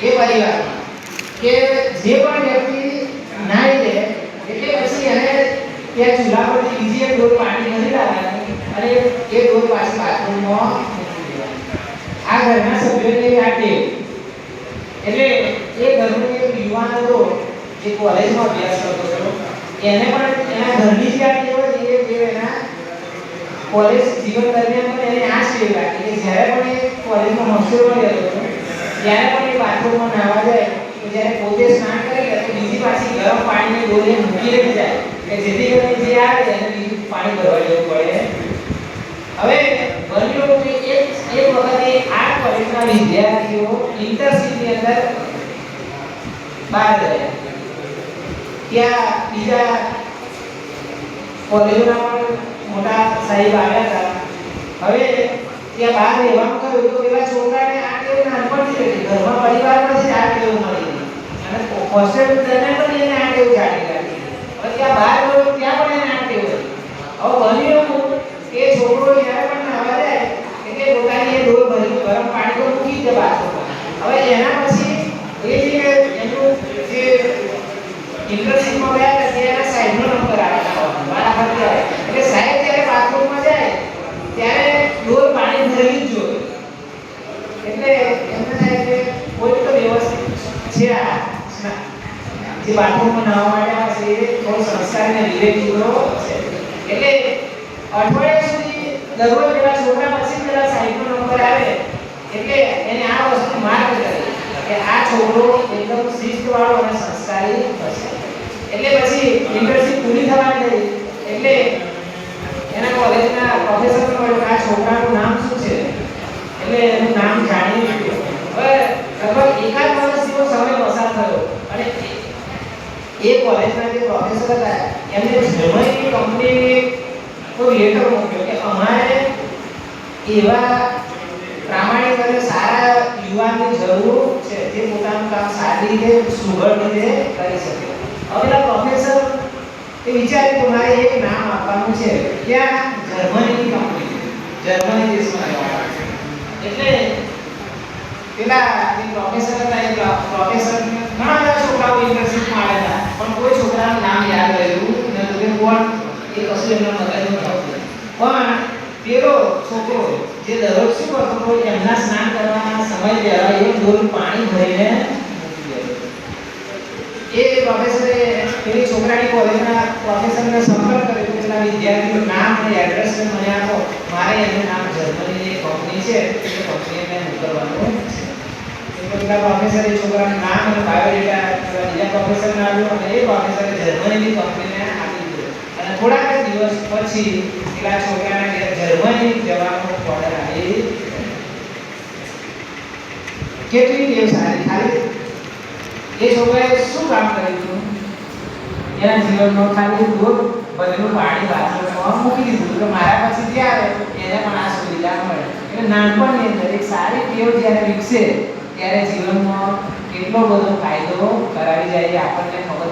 એ પરિવારમાં કે જે પણ વ્યક્તિ નાઈ લે એટલે પછી એને ત્યાં ચૂલા પરથી બીજી એક ડોલ પાણી ભરી લાવવાની અને એ ડોલ પાછી બાથરૂમમાં મૂકી દેવાની. આ ઘરના સભ્યોને આ ટેવ. એટલે એ ઘરનો એક યુવાન હતો જે કોલેજમાં અભ્યાસ કરતો હતો, એને પણ એના ઘરની જ આ ટેવ હતી એ એના કોલેજ જીવન દરમિયાન પણ એને આ ટેવ રાખી કે જ્યારે પણ એ કોલેજમાં હોસ્ટેલમાં રહેતો હતો ત્યારે પણ એ બાથરૂમમાં નાહવા જાય તો જ્યારે પોતે સ્નાન કરી લે તો બીજી પાછી ગરમ પાણીની ડોલે મૂકીને જ જાય કે જેથી કરીને જે આવે એને બીજું પાણી ભરવા જવું પડે. હવે બન્યું કે એક વખતે આ કોલેજના વિદ્યાર્થીઓ ઇન્ટર્નશિપની અંદર બહાર ગયા. ત્યાં બીજા કોલેજોના પણ મોટા સાહેબ આવ્યા હતા. હવે ત્યાં બહાર રહેવાનું થયું તો પેલા છોકરાને આ ટેવ નાનપણથી હતી, ઘરમાં પરિવારમાંથી જ આ ટેવ મળી ગઈ અને હોસ્ટેલ દરમિયાન પણ એને આ ટેવ જાણી રાખી. હવે ત્યાં બહાર ગયો ત્યાં પણ એને આ ટેવ હતી. હવે બન્યું એવું કે છોકરો જ્યારે પણ નાહવા જાય એટલે પોતાની એ ડોલ ભરી ગરમ પાણી તો મૂકી દે બાથરૂમમાં. હવે એના પછી એ જે એનું જે ઇન્ટર્નશિપમાં ગયા હતા એના સાહેબનો નંબર આવ્યો મારા ખાતે આવે એટલે સાહેબ જ્યારે બાથરૂમમાં જાય ત્યારે ડોલ પાણી ભરેલી જ જોઈએ. એટલે એમને થાય કે કોઈ તો વ્યવસ્થિત છે આ જે બાથરૂમમાં નાહવા માટે આવે છે એ થોડો સંસ્કાર અને વિવેક જેવો છે. એટલે અઠવાડિયા સુધી દરરોજ પેલા છોકરા પછી પેલા સાહેબનો નંબર આવે એટલે એને આ વસ્તુ માર્ક કરી કે આ છોકરો એકદમ શિસ્તવાળો અને સંસ્કારી હશે. એટલે પછી ઇન્ટર્નશિપ પૂરી થવાની થઈ એટલે એના કોલેજના પ્રોફેસરને કહ્યું કે આ છોકરાનું નામ શું છે એટલે એનું નામ જાણી લીધું. હવે લગભગ એકાદ વર્ષ જેવો સમય પસાર થયો અને એ કોલેજના જે પ્રોફેસર હતા એમને જર્મનીની કંપનીએ કોઈ લેટર મોકલ્યો કે અમારે એવા પ્રામાણિક અને સારા યુવાનની જરૂર છે જે પોતાનું કામ સારી રીતે સુઘડ રીતે કરી શકે. હવે પ્રોફેસર એ વિચાર્યું કે મારે એક નામ આપવાનું છે ત્યાં જર્મનીની કંપની જર્મની દેશમાં એટલે પેલા જે પ્રોફેસર હતા એ પ્રોફેસર ઘણા બધા છોકરાઓ ઇન્ટર્નશિપમાં આવ્યા હતા પણ કોઈ છોકરાનું નામ યાદ રહ્યું નતું કે કોણ એ કશું એમના મગજમાં નહોતું. પણ પેલો છોકરો જે દરરોજ શું કરતો હતો એમના સ્નાન કરવાના સમય પહેલા એક ડોલ પાણી ભરીને મૂકી દેતો. એ પ્રોફેસરે પેલી છોકરાની કોલેજના પ્રોફેસરને સંપર્ક કર્યો કે પેલા વિદ્યાર્થીનું નામ અને એડ્રેસ મને આપો, મારે એનું નામ જર્મનીની કંપની છે એ કંપનીને મોકલવાનું છે. પેલા પ્રોફેસરે છોકરાનું નામ અને બાયોડેટા બીજા પ્રોફેસરને આપ્યો અને એ પ્રોફેસરે જર્મનીની કંપનીને આપી દીધો અને થોડાક દિવસ પછી પેલા છોકરાને જર્મની જવાનો ઓર્ડર આવી. કેટલી ટેવ સારી! ખાલી એ છોકરાએ શું કામ કર્યું હતું એના જીવનમાં ખાલી દૂધ બધું પાણી બાથરૂમમાં મૂકી દીધું કે મારા પછી જે આવે એને પણ આ સુવિધા મળે. એટલે નાનપણની અંદર એક સારી ટેવ જ્યારે વિકસે ત્યારે જીવનમાં કેટલો બધો ફાયદો કરાવી જાય આપણને ખબર